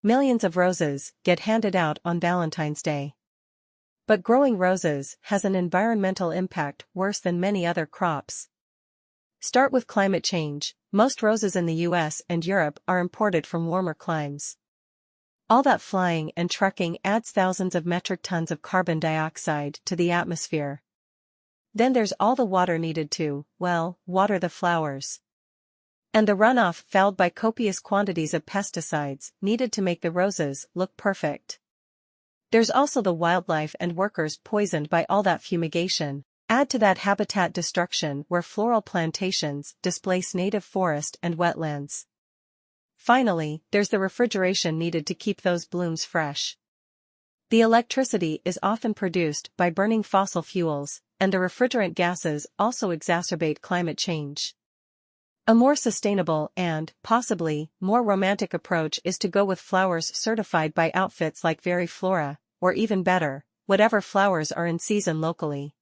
millions of roses get handed out on Valentine's Day. But growing roses has an environmental impact worse than many other crops. Start with climate change. Most roses in the US and Europe are imported from warmer climes. All that flying and trucking adds thousands of metric tons of carbon dioxide to the atmosphere. Then there's all the water needed to, well, water the flowers. And the runoff fouled by copious quantities of pesticides needed to make the roses look perfect. There's also the wildlife and workers poisoned by all that fumigation. Add to that habitat destruction where floral plantations displace native forest and wetlands. Finally, there's the refrigeration needed to keep those blooms fresh. The electricity is often produced by burning fossil fuels, and the refrigerant gases also exacerbate climate change. A more sustainable and, possibly, more romantic approach is to go with flowers certified by outfits like Veriflora, or even better, whatever flowers are in season locally.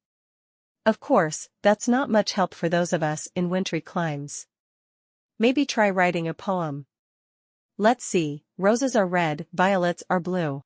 Of course, that's not much help for those of us in wintry climes. Maybe try writing a poem. Let's see, roses are red, violets are blue.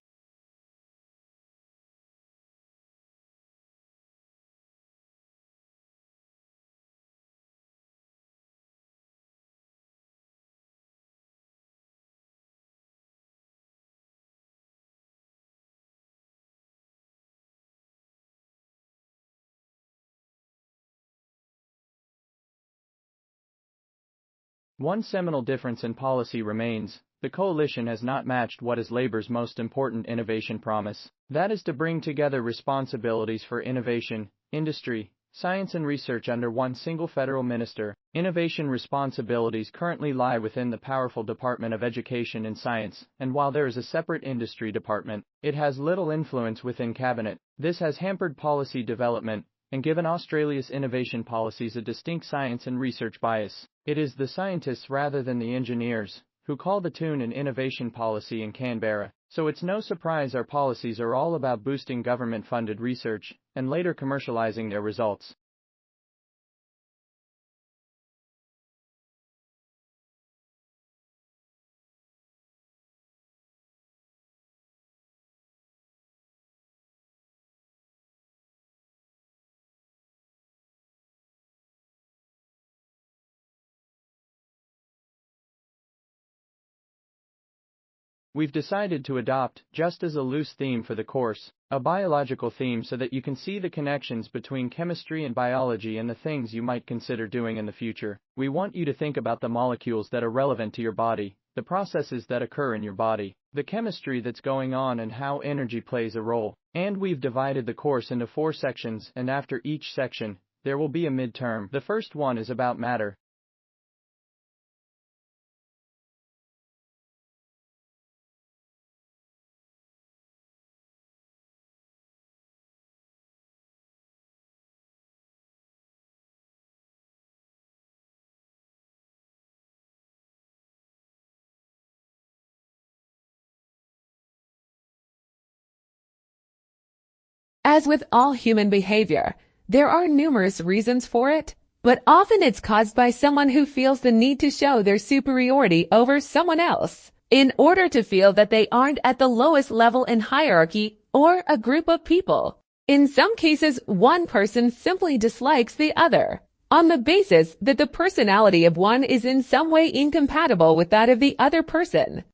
One seminal difference in policy remains: the coalition has not matched what is Labour's most important innovation promise. That is to bring together responsibilities for innovation, industry, science and research under one single federal minister. Innovation responsibilities currently lie within the powerful Department of Education and Science, and while there is a separate industry department, it has little influence within cabinet. This has hampered policy development and given Australia's innovation policies a distinct science and research bias. It is the scientists rather than the engineers who call the tune in innovation policy in Canberra, so it's no surprise our policies are all about boosting government-funded research and later commercializing their results. We've decided to adopt, just as a loose theme for the course, a biological theme so that you can see the connections between chemistry and biology and the things you might consider doing in the future. We want you to think about the molecules that are relevant to your body, the processes that occur in your body, the chemistry that's going on and how energy plays a role. And we've divided the course into 4 sections, and after each section, there will be a midterm. The first one is about matter. As with all human behavior, there are numerous reasons for it, but often it's caused by someone who feels the need to show their superiority over someone else, in order to feel that they aren't at the lowest level in hierarchy or a group of people. In some cases, one person simply dislikes the other, on the basis that the personality of one is in some way incompatible with that of the other person.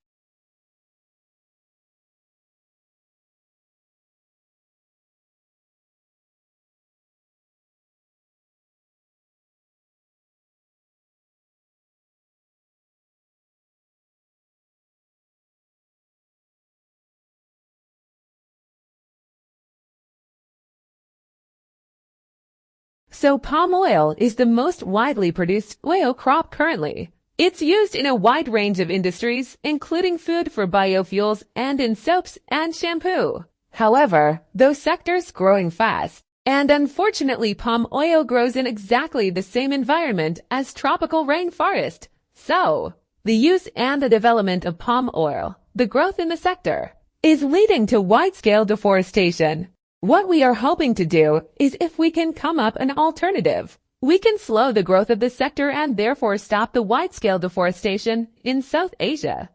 So palm oil is the most widely produced oil crop currently. It's used in a wide range of industries, including food for biofuels and in soaps and shampoo. However, those sectors growing fast, and unfortunately palm oil grows in exactly the same environment as tropical rainforest. So, the use and the development of palm oil, the growth in the sector, is leading to wide-scale deforestation. What we are hoping to do is, if we can come up an alternative, we can slow the growth of the sector and therefore stop the wide-scale deforestation in South Asia.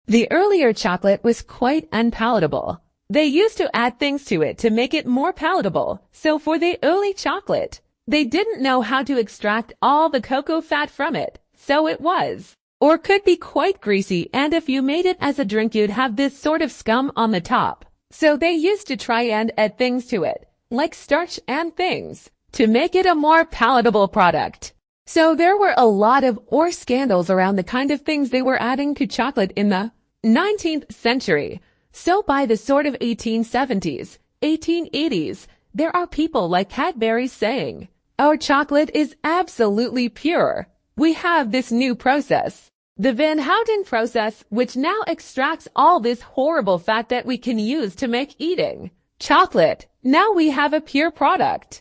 The earlier chocolate was quite unpalatable. They used to add things to it to make it more palatable. So for the early chocolate, they didn't know how to extract all the cocoa fat from it. So it was, or could be quite greasy, and if you made it as a drink you'd have this sort of scum on the top. So they used to try and add things to it, like starch and things, to make it a more palatable product. So there were a lot of scandals around the kind of things they were adding to chocolate in the 19th century. So by the sort of 1870s, 1880s, there are people like Cadbury saying, "Our chocolate is absolutely pure. We have this new process, the Van Houten process, which now extracts all this horrible fat that we can use to make eating chocolate. Now we have a pure product."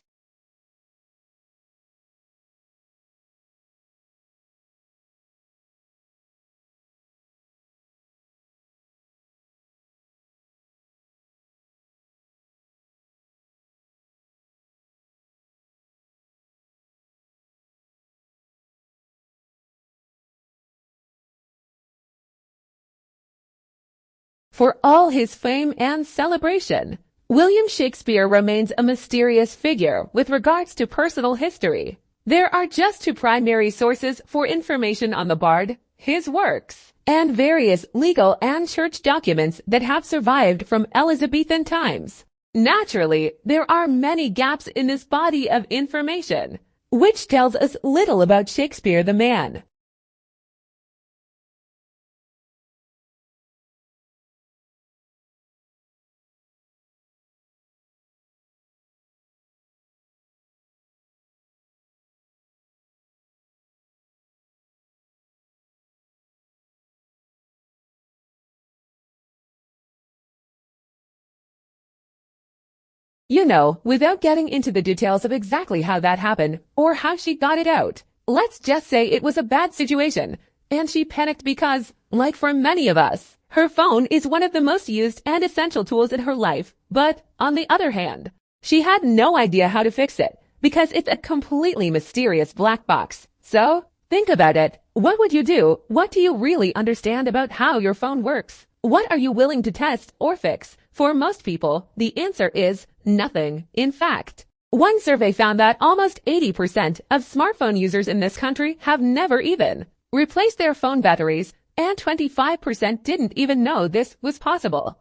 For all his fame and celebration, William Shakespeare remains a mysterious figure with regards to personal history. There are just two primary sources for information on the bard: his works, and various legal and church documents that have survived from Elizabethan times. Naturally, there are many gaps in this body of information, which tells us little about Shakespeare the man. You know, without getting into the details of exactly how that happened or how she got it out, let's just say it was a bad situation, and she panicked because, like for many of us, her phone is one of the most used and essential tools in her life. But, on the other hand, she had no idea how to fix it because it's a completely mysterious black box. So, think about it. What would you do? What do you really understand about how your phone works? What are you willing to test or fix? For most people, the answer is nothing. In fact, one survey found that almost 80% of smartphone users in this country have never even replaced their phone batteries, and 25% didn't even know this was possible.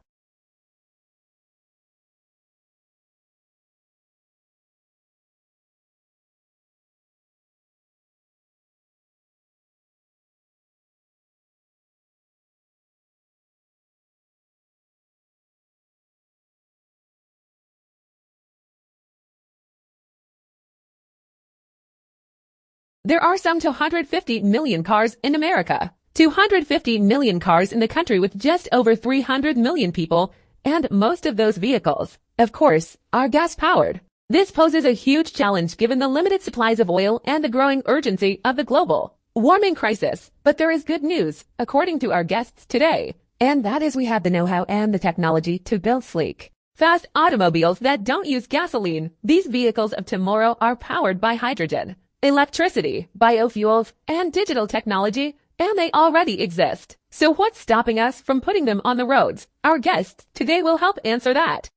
There are some 250 million cars in America, 250 million cars in the country with just over 300 million people, and most of those vehicles, of course, are gas-powered. This poses a huge challenge given the limited supplies of oil and the growing urgency of the global warming crisis. But there is good news, according to our guests today, and that is we have the know-how and the technology to build sleek, fast automobiles that don't use gasoline. These vehicles of tomorrow are powered by hydrogen, electricity, biofuels, and digital technology, and they already exist. So what's stopping us from putting them on the roads? Our guests today will help answer that.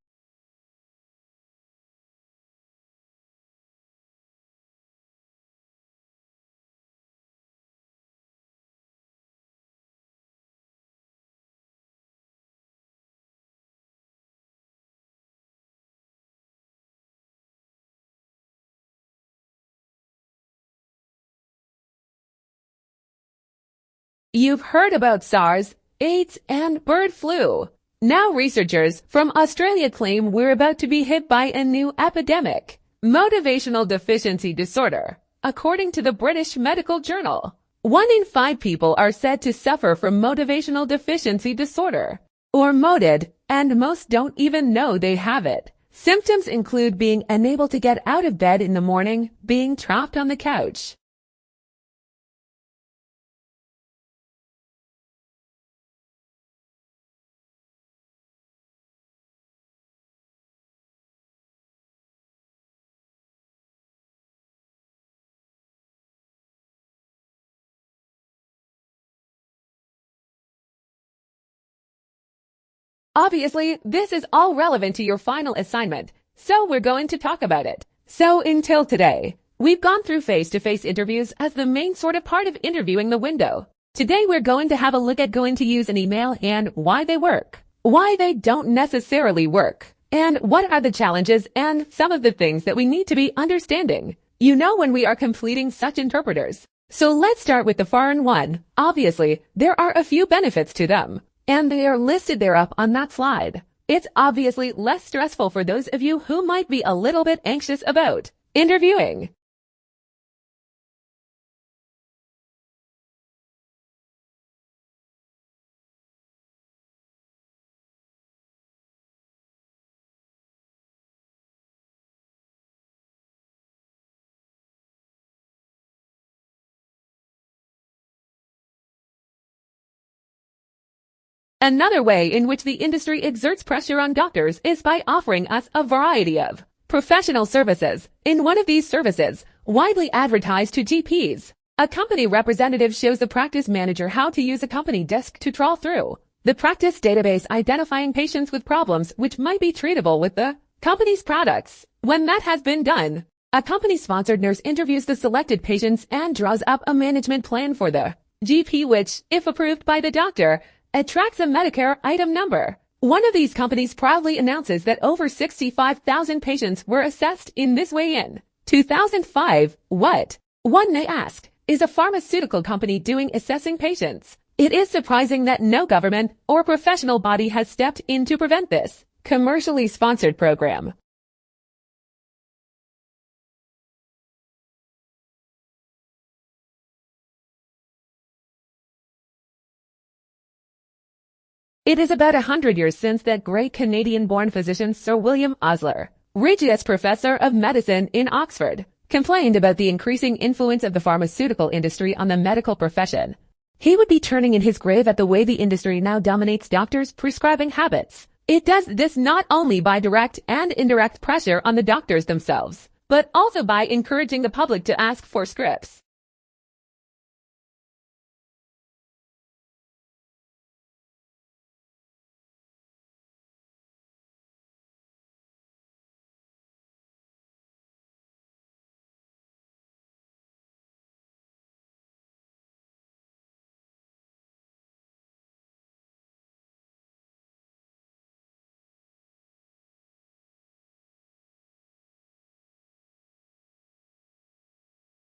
You've heard about SARS, AIDS, and bird flu. Now researchers from Australia claim we're about to be hit by a new epidemic, motivational deficiency disorder. According to the British Medical Journal, 1 in 5 people are said to suffer from motivational deficiency disorder, or MODD, and most don't even know they have it. Symptoms include being unable to get out of bed in the morning, being trapped on the couch, Obviously, this is all relevant to your final assignment, so we're going to talk about it. So until today, we've gone through face-to-face interviews as the main sort of part of interviewing the window. Today we're going to have a look at going to use an email and why they work, why they don't necessarily work, and what are the challenges and some of the things that we need to be understanding, when we are completing such interpreters. So let's start with the foreign one. Obviously, there are a few benefits to them, and they are listed there up on that slide. It's obviously less stressful for those of you who might be a little bit anxious about interviewing. Another way in which the industry exerts pressure on doctors is by offering us a variety of professional services. In one of these services, widely advertised to GPs, a company representative shows the practice manager how to use a company desk to trawl through the practice database, identifying patients with problems which might be treatable with the company's products. When that has been done, a company-sponsored nurse interviews the selected patients and draws up a management plan for the GP which, if approved by the doctor, attracts a Medicare item number. One of these companies proudly announces that over 65,000 patients were assessed in this way in 2005. What, one may ask, is a pharmaceutical company doing assessing patients? It is surprising that no government or professional body has stepped in to prevent this commercially sponsored program. It is about 100 years since that great Canadian-born physician Sir William Osler, Regius Professor of Medicine in Oxford, complained about the increasing influence of the pharmaceutical industry on the medical profession. He would be turning in his grave at the way the industry now dominates doctors' prescribing habits. It does this not only by direct and indirect pressure on the doctors themselves, but also by encouraging the public to ask for scripts.